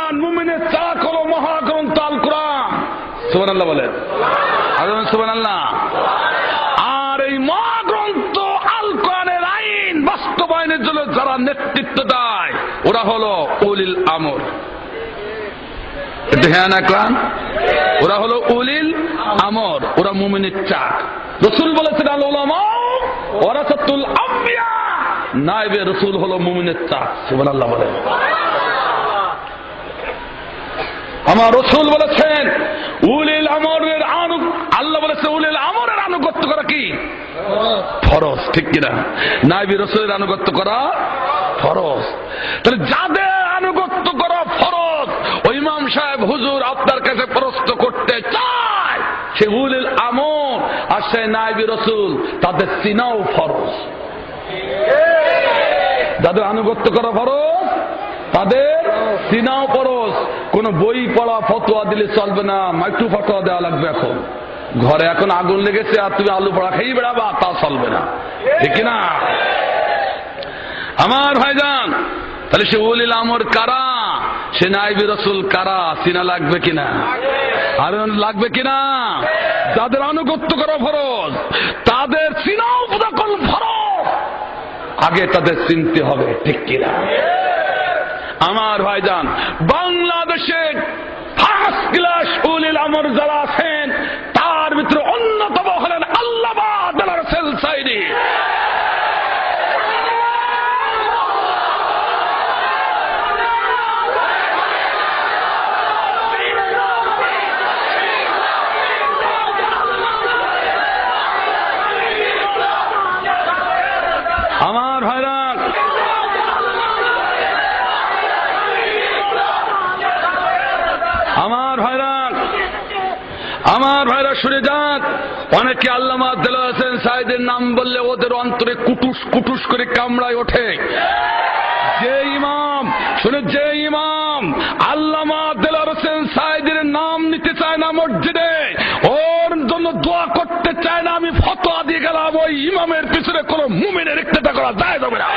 ভাইজান, মুমিনের চাক হলো মহাগ্রন্থ আল কোরআন। সুবহানাল্লাহ বলেন, সুবহানাল্লাহ। আর এই মহাগ্রন্থ আল কোরআনের আইন বাস্তবায়নের জন্য যারা নেতৃত্ব দেয় ওরা হলো উলিল আমর। ধ্যান রাখলাম, ওরা হলো উলিল আমর, ওরা মুমিনের চাক। রাসূল বলেছেন আল উলামা ওয়ারাসাতুল আম্বিয়া, নায়েবে রাসূল হলো মুমিনের চাক। সুবহানাল্লাহ বলেন। আমার রাসূল বলেছেন উলিল আমরের আল্লাহ বলেছে উলিল আমরের আনুগত্য করা কি ফরজ, ঠিক কিনা? নায়েবে রাসূলের আনুগত্য করা ফরজ। তাহলে যাদের আনুগত্য করা ফরজ, ওই ইমাম সাহেব হুজুর আপনার কাছে প্রশ্ন করতে চায়, সে উলিল আমর আর সে নায়েবে রাসূল, তাদের চিনাও ফরজ। যাদের আনুগত্য করা ফরজ তাদের চিনাও ফরজ। কোন বই পড়া ফতোয়া দিলে চলবে না, মাইক্রো ফতোয়া দেওয়া লাগবে। এখন ঘরে এখন আগুন লেগেছে আর তুমি আলু পড়া খেয়ে বেড়াবা, তা চলবে না, ঠিক না? আমার ভাইজান, তাহলে সে উলিল আমর কারা, সে নায়েবে রাসূল কারা, চিনা লাগবে কিনা? আর লাগবে কিনা? যাদের আনুগত্য করা ফরজ তাদের চিনাও যখন ফরজ, আগে তাদের চিনতে হবে, ঠিক কিনা? আমার ভাইজান, বাংলাদেশে ফার্স্ট ক্লাস উলিল আমর যারা আছেন তার ভিতরে অন্যতম হলেন আল্লামা দেলোয়ার হোসেন সাঈদী। আমার ভাইরা, আমার ভাইরা শুনে যান, অনেকে আল্লামা দেলোয়ার হোসেন সাঈদীর নাম বললে ওদের অন্তরে কুটুস কুটুস করে কামড়ায় ওঠে। যে ইমাম, শুনে, যে ইমাম আল্লামা দেলোয়ার হোসেন সাঈদীর নাম নিতে চায় না মসজিদে, ওর জন্য দোয়া করতে চায় না, আমি ফতোয়া দিয়ে গেলাম, ওই ইমামের পিছনে কোন মুমিনের ইক্তেদা করা যায় যাবে না।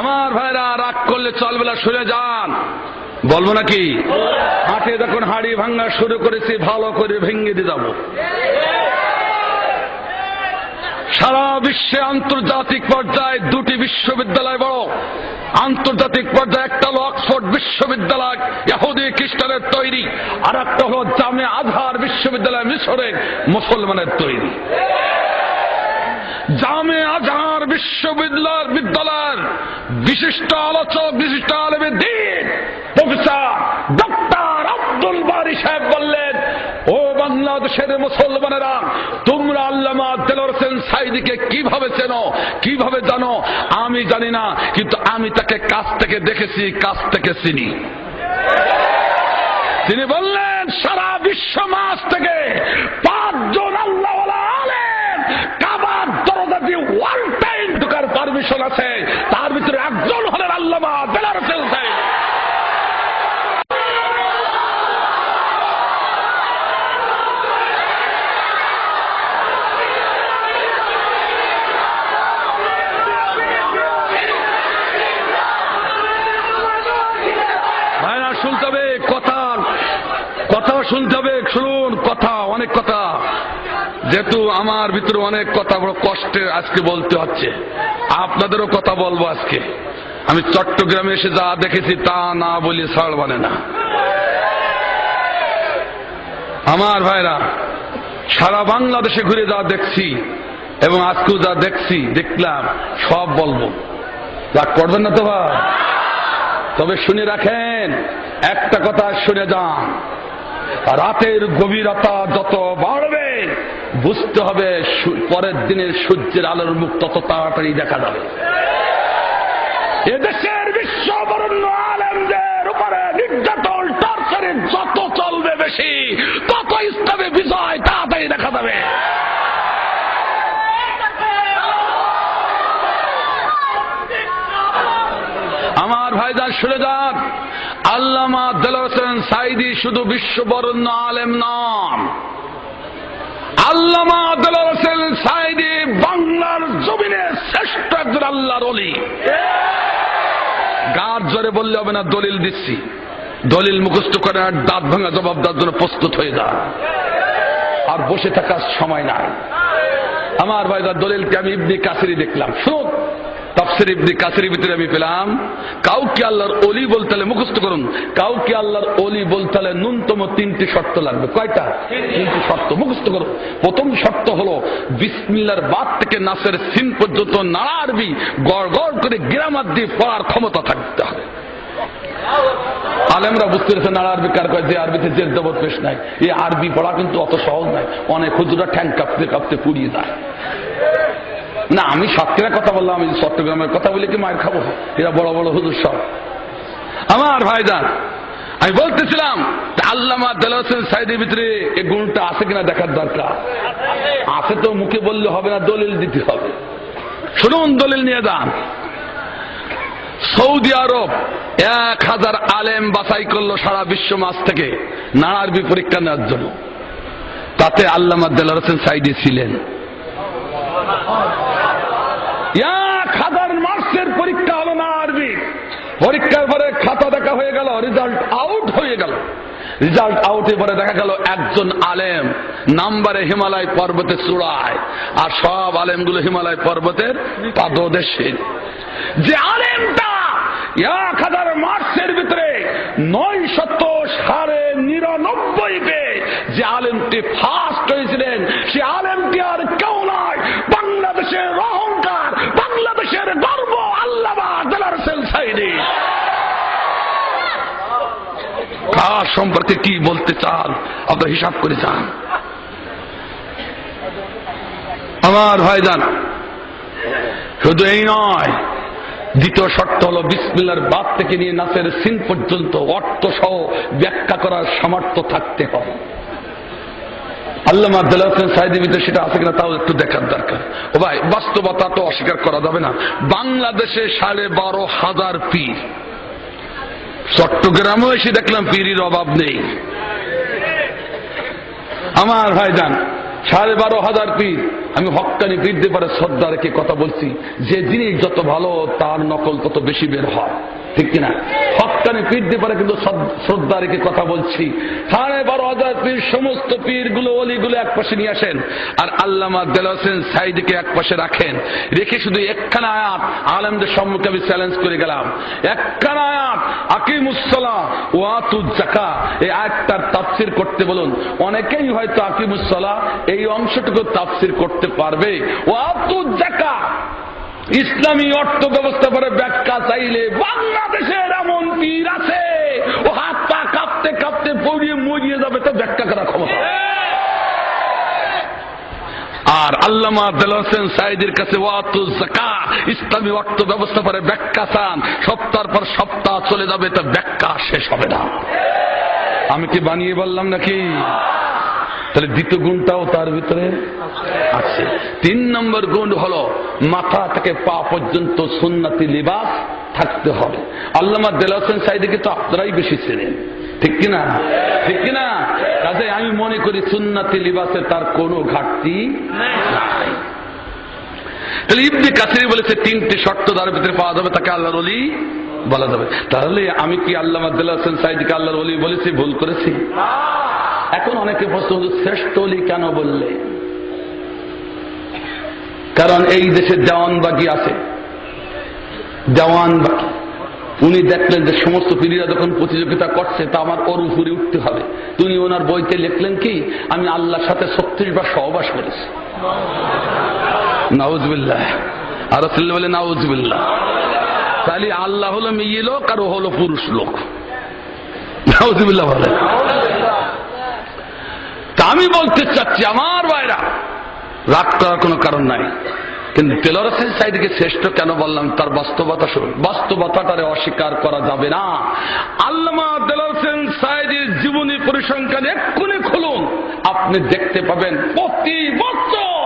আমার ভাইরা, রাগ করলে চলবে না, শুনে যান, বলবো নাকি? হাটে যখন হাড়ি ভাঙা শুরু করেছি, ভালো করে ভেঙে দিয়ে যাব। সারা বিশ্বে আন্তর্জাতিক পর্যায়ে দুটি বিশ্ববিদ্যালয় বড়। আন্তর্জাতিক পর্যায়ে একটা হলো অক্সফোর্ড বিশ্ববিদ্যালয়, ইহুদি খ্রিস্টানের তৈরি, আর একটা হলো জামিয়া আজহার বিশ্ববিদ্যালয়, মিশরের মুসলমানের তৈরি। জামিয়া আজহার বিশ্ববিদ্যালয়ের বিশিষ্ট আলোচক, বিশিষ্ট আলেমে দ্বীন প্রফেসর ডক্টর আব্দুল বারী সাহেব বললেন, ও বাংলাদেশের মুসলমানেরা, তোমরা আল্লামা দেলোয়ার হোসেন সাঈদীকে কিভাবে চেনো, কিভাবে জানো? আমি জানি না, কিন্তু আমি তাকে কাছ থেকে দেখেছি, কাছ থেকে চিনি। তিনি বললেন, সারা বিশ্ব মাস থেকে 5 জন আল্লাহওয়ালা আলেম কাবার দরজা দিয়ে ওয়ান টাইম ঢোকার পারমিশন আছে, তার ভিতরে একজন হলেন আল্লামা দেলোয়ার হোসেন সাঈদী। ভাইরা, শুনতে হবে কথা, কথাও শুনতে হবে। শুনুন, কথা, অনেক কথা, যেহেতু আমার ভিতরে অনেক কথা বড় কষ্টে আজকে বলতে হচ্ছে, আপনাদেরও কথা বলবো আজকে। আমি চট্টগ্রামে এসে যা দেখেছি তা না বলি ছাড় মানে না। আমার ভাইরা, সারা বাংলাদেশে ঘুরে যা দেখছি এবং আজকেও যা দেখছি, দেখলাম, সব বলবো। রাগ করবেন না তো ভাই? তবে শুনে রাখেন, একটা কথা শুনে যান, রাতের গভীরতা যত বাড়বে বুঝতে হবে পরের দিনের সূর্যের আলোর মুখ তত তাড়াতাড়ি দেখা যাবে। এদেশের বিশ্ববরেণ্য আলেমদের উপরে নির্যাতন, টর্চারে যত চলবে বেশি, তত ইসলামে বিজয় তাড়াতাড়ি দেখা যাবে। ভাইজান শুনে যান, আল্লামা দেলোয়ার হোসেন সাঈদী শুধু বিশ্ববরেণ্য আলেম নন, আল্লামা দেলোয়ার হোসেন সাঈদী বাংলার জমিনে শ্রেষ্ঠ একজন আল্লাহর ওলি। গার জোরে বললে হবে না, দলিল দিচ্ছি, দলিল মুখস্থ করে আর দাঁত ভাঙা জবাব দেওয়ার জন্য প্রস্তুত হয়ে যায়, আর বসে থাকার সময় নাই। আমার ভাইজান দলিলকে আমি ইবনে কাসিরি দেখলাম, শুনুন, তাফসীর ইবনে কাসিরের ভিতরে আমি পেলাম, কাউকে আল্লাহর ওলি বলতে হলে মুখস্থ করুন, কাউকে আল্লাহর ওলি বলতে হলে ন্যূনতম 3টি শর্ত লাগবে। কয়টা? 3টি শর্ত মুখস্থ করুন। প্রথম শর্ত হলো বিসমিল্লাহর বাদ থেকে নাসের সিন পর্যন্ত নাড়া আরবি গড় গড় করে গ্রামার দিয়ে পড়ার ক্ষমতা থাকতে হবে। আলেমরা বুঝতে পেরেছে নাড়া আরবি কার কয়, যে আরবিতে জের জবর পেশ নাই। এই আরবি পড়া কিন্তু অত সহজ নয়, অনেক হুজুরা ঠ্যাং কাঁপতে কাঁপতে পুড়িয়ে যায়। না, আমি সাতক্ষীরার কথা বললাম, আমি চট্টগ্রামের কথা বলে কি মায়ের খাবো? এরা বড় বড় হুজুর সব। আমার ভাইজান, আমি বলতেছিলাম আল্লামা দেলোয়ার হোসেন সাঈদীর ভিতরে এই গুণটা আছে কিনা দেখার দরকার আছে। তো মুখে বললে হবে না, দলিল দিতে হবে। শুনুন, দলিল নিয়ে যান। সৌদি আরব 1000 আলেম বাছাই করলো সারা বিশ্ব মাস থেকে নাড়া আরবি পরীক্ষা নেওয়ার জন্য, তাতে আল্লামা দেলোয়ার হোসেন সাঈদী ছিলেন। 1000 মার্কসের পরীক্ষা হলো না আরবি, পরীক্ষার পরে খাতা দেখা হয়ে গেল, রেজাল্ট আউট হয়ে গেল। রেজাল্ট আউটের পরে দেখা গেল একজন আলেম নাম্বারে হিমালয় পর্বতের চূড়ায়, আর সব আলেমগুলো হিমালয় পর্বতের পাদদেশে। যে আলেমটা 1000 মার্কসের ভিতরে 999 পেয়ে যে আলেমটি ফার্স্ট হয়েছিলেন, সে আলেমটি আর কেউ নয়, বাংলাদেশের অহংকার, বাংলাদেশের গর্ব, আল্লামা দেলোয়ার হোসেন সাঈদী। কার সম্পর্কে কি বলতে চান আপনারা হিসাব করে চান। আমার ভাইজান, শুধু এই নয়, দ্বিতীয় শর্ত হলো বিসমিল্লাহর বাদ থেকে নিয়ে নাসের সিন পর্যন্ত অর্থ সহ ব্যাখ্যা করার সামর্থ্য থাকতে হবে। আল্লামা দেলোয়ার হোসেন সাঈদীর ভিতরে সেটা আছে কিনা তাও একটু দেখার দরকার। ও ভাই, বাস্তবতা তো অস্বীকার করা যাবে না। বাংলাদেশে 12,500 পীর, চট্টগ্রামেও এসে দেখলাম পীরের অভাব নেই। আমার ভাইজান, 12,500 পীর। আমি হক্কানি পীরদের পরে শ্রদ্ধা রেখে কথা বলছি, যে জিনিস যত ভালো তার নকল তত বেশি বের হয়, ঠিক কিনা? হক্কানি পীরদের পরে কিন্তু শ্রদ্ধা রেখে কথা বলছি। 12,500 পীর, সমস্ত পীরগুলো অলিগুলো এক পাশে নিয়ে আসেন, আর আল্লামা দেলোয়ার হোসেন সাঈদীকে এক পাশে রাখেন। রেখে শুধু একখানা আয়াত আলেমদের সম্মুখে আমি চ্যালেঞ্জ করে গেলাম, একখানা আয়াত আকিমুসসালাহ ওয়া আতুজ যাকাত, এই আয়াতটার তাফসীর করতে বলুন। অনেকেই হয়তো আকিমুসসালাহ এই অংশটুকু তাফসীর করতে পারবে। ওয়া আতুজ যাকাত ইসলামী অর্থ ব্যবস্থা করে ব্যাখ্যা চাইলে বাংলাদেশের এমন পীর আছে, ও হাত পা কাঁপতে কাঁপতে পড়িয়ে মরিয়ে যাবে, তো ব্যাখ্যা করার ক্ষমতা। আর আল্লামা দেলোয়ার হোসেন সাঈদীর কাছে ওয়াতুজ যাকাত ইসলামী অর্থ ব্যবস্থা করে ব্যাখ্যা চান, সপ্তাহের পর সপ্তাহ চলে যাবে, তো ব্যাখ্যা শেষ হবে না। আমি কি বানিয়ে বললাম নাকি? তাহলে দ্বিতীয় গুণটাও তার ভিতরে আছে। 3 নম্বর গুণ হলো মাথা থেকে পা পর্যন্ত সুন্নতি লিবাস থাকতে হবে। আল্লামা দেলোয়ার হোসেন সাঈদীকে তো আপনারাই বেশি চেনেন, ঠিক কিনা? ঠিক কিনা? কাজে আমি মনে করি সুন্নতি লিবাসে তার কোনো ঘাটতি নাই। তাহলে ইবনে কাসির বলেছে 3টি শর্ত তার ভিতরে পাওয়া যাবে, তাকে আল্লাহর ওলি বলা যাবে। তাহলে আমি কি আল্লামা দেলোয়ার হোসেন সাঈদীকে আল্লাহর ওলি বলেছি? ভুল করেছি? এখন অনেকে প্রশ্ন, শ্রেষ্ঠ ওলি কেন বললে? কারণ এই দেশে দেওয়ানবাগি আছে, দেওয়ানবাগি। উনি দেখলেন যে সমস্ত পীরেরা যখন প্রতিযোগিতা করছে, তা আমার ওর উপরে উঠতে হবে। তিনি ওনার বইতে লিখলেন কি, আমি আল্লাহর সাথে 36 বার সহবাস করেছি। নাউজুবিল্লাহ। আর রাসূল বলে নাউজুবিল্লাহ। তাহলে আল্লাহ হলো মেয়ে লোক আর ও হলো পুরুষ লোক। নাউজুবিল্লাহ বলে। তা আমি বলতে চাচ্ছি আমার ভাইরা, রাগ করার কোনো কারণ নাই, কিন্তু দেলোয়ার হোসেন সাঈদীকে শ্রেষ্ঠ কেন বললাম তার বাস্তবতা শুনুন। বাস্তবতাটারে অস্বীকার করা যাবে না। আল্লামা দেলোয়ার হোসেন সাঈদীর জীবনী পরিসংখ্যান এক্ষুনি খুলুন, আপনি দেখতে পাবেন প্রতি বছর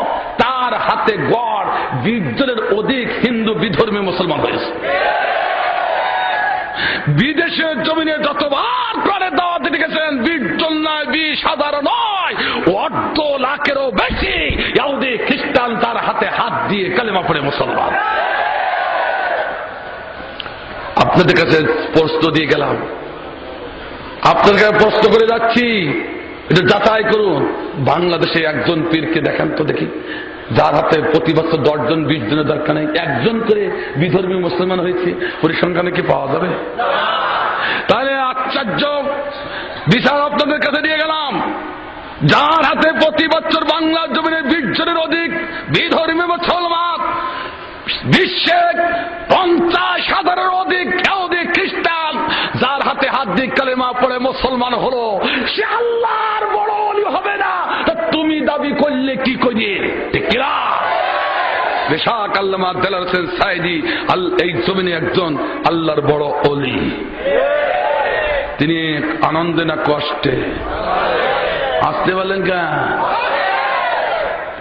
তার হাতে গড় 20 জনের অধিক হিন্দু বিধর্মী মুসলমান হয়েছে। বিদেশের জমিনে যতবার করে দাওয়াত দিতে গেছেন 20 জন নয়, 20,000 নয়, 1.5 লাখেরও বেশি ইহুদি খ্রিস্টান তার হাতে হাত দিয়ে কালেমা পড়ে মুসলমান। আপনাদের কাছে প্রশ্ন দিয়ে গেলাম, আপনাদের কাছে প্রশ্ন করে যাচ্ছি, এটা যাচাই করুন। বাংলাদেশে একজন পীরকে দেখান তো দেখি, যার হাতে প্রতি বছর 10 জন 20 জনের দরকার নেই, একজন করে বিধর্মী মুসলমান হয়েছে, পরিসংখ্যানে কি পাওয়া যাবে? তাহলে আশ্চর্য বিচার আপনাদের কাছে দিয়ে গেলাম, যার হাতে প্রতি বছর বাংলার জমিনে 20 জনের অধিক বিধর্মী মুসলমান, বিশ্বের 50,000-এর অধিক ইহুদি খ্রিস্টান যার হাতে হাত দিয়ে কালেমা পড়ে মুসলমান হলো, সে আল্লাহর বড় ওলি হবে না? তুমি দাবি করলে কি করিয়ে? ঠিক না? বেশাক আল্লামা দেলাওয়ার হোসেন সাঈদী এই জমিনে একজন আল্লাহর বড় ওলি। তিনি আনন্দে না কষ্টে? আসতে বলেন কেন?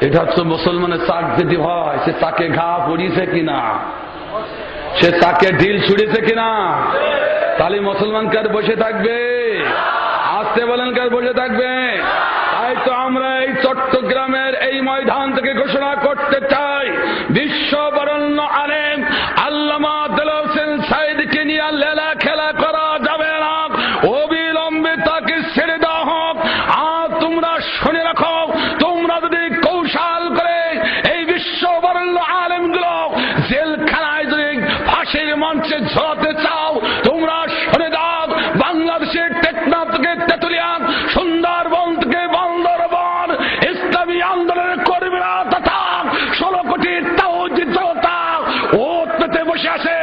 এটা হচ্ছে মুসলমানের চাক যদি হয়, সে চাকে ঘা পড়িয়েছে কিনা, সে চাকে ঢিল ছুড়েছে কিনা, তাহলে মুসলমান কার বসে থাকবে? আসতে বলেন কার বসে থাকবে? তাই তো আমরা এই চট্টগ্রামের এই ময়দান থেকে ঘোষণা করতে চাই, বিশ্ব বরেণ্য আলেম আল্লামা দেলাওয়ার হোসেন সাঈদীকে নিয়ে লেলা খেলা করা যাবে না, অবিলম্বে তাকে ছেড়ে দেওয়া হোক। আর তোমরা শুনে রাখো, তোমরা যদি কৌশল করে এই বিশ্ব বরেণ্য আলেমগুলো জেলখানায় যদি ফাঁসির মঞ্চে ঝোলাতে চাও, তোমরা শুনে দাও, বাংলাদেশের টেকনাফ থেকে তেতুলিয়া, সুন্দরবন থেকে বান্দরবান, ইসলামী আন্দোলনের কর্মীরা তথা 16 কোটি তাওহীদ জনতা ওত পেতে বসে আছে।